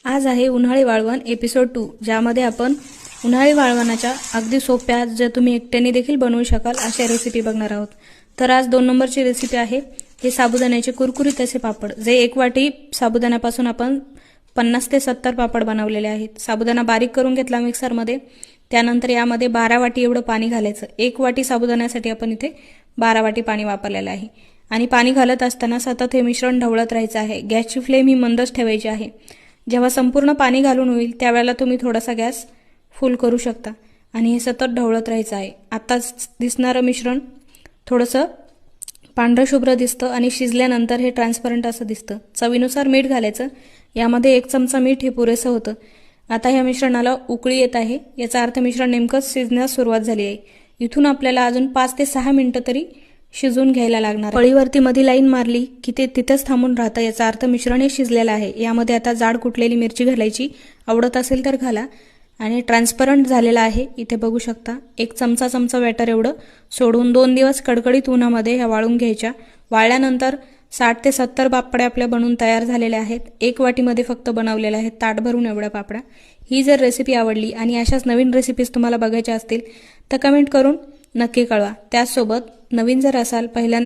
आज आहे उन्हाळी वाळवण एपिसोड 2, ज्यामध्ये आपण उन्हाळी वाळवणाच्या अगदी सोप्या, ज्या तुम्ही एकट्याने देखील बनवू शकाल अशा रेसिपी बघणार आहोत। तर आज 2 नंबरची रेसिपी आहे हे साबुदाण्याचे कुरकुरीत असे पापड, जे 1 वाटी साबुदाण्यापासून आपण 50 ते 70 पापड बनवलेले आहेत। साबुदाणा बारीक करून घेतला मिक्सरमध्ये, त्यानंतर यामध्ये 12 वाटी एवढं पाणी घालायचं। 1 वाटी साबुदाण्यासाठी आपण इथे 12 वाटी पाणी वापरलेलं आहे आणि पाणी घालत असताना सतत हे मिश्रण ढवळत राहायचं आहे। गॅसची फ्लेम ही मंदच ठेवायची आहे। जेव्हा संपूर्ण पाणी घालून होईल त्यावेळेला तुम्ही थोडासा गॅस फुल करू शकता आणि हे सतत ढवळत राहायचं आहे। आता दिसणारं मिश्रण थोडंसं पांढरं शुभ्र दिसतं आणि शिजल्यानंतर हे ट्रान्सपरंट असं दिसतं। चवीनुसार मीठ घालायचं, यामध्ये 1 चमचा मीठ हे पुरेसं होतं। आता या मिश्रणाला उकळी येत आहे, याचा अर्थ मिश्रण नेमकंच शिजण्यास सुरुवात झाली आहे। इथून आपल्याला अजून 5 ते 6 मिनिटं तरी शिजून घ्यायला लागणार। पळीवरती मध्ये लाईन मारली की ते तिथेच थांबून राहतं, याचा अर्थ मिश्रण हे शिजलेलं आहे। यामध्ये आता जाड कुटलेली मिरची घालायची, आवडत असेल तर घाला। आणि ट्रान्सपरंट झालेला आहे, इथे बघू शकता। 1 चमचा बॅटर एवढं सोडून 2 दिवस कडकडीत उन्हामध्ये ह्या वाळून घ्यायच्या। वाळल्यानंतर 60 ते 70 पापड्या आपल्या बनून तयार झालेल्या आहेत। 1 वाटीमध्ये फक्त बनवलेल्या आहेत, ताट भरून एवढ्या पापड्या। ही जर रेसिपी आवडली आणि अशाच नवीन रेसिपीज तुम्हाला बघायच्या असतील तर कमेंट करून नक्की कळवा। त्याचसोबत नवीन जर असाल, पहिल्यांदा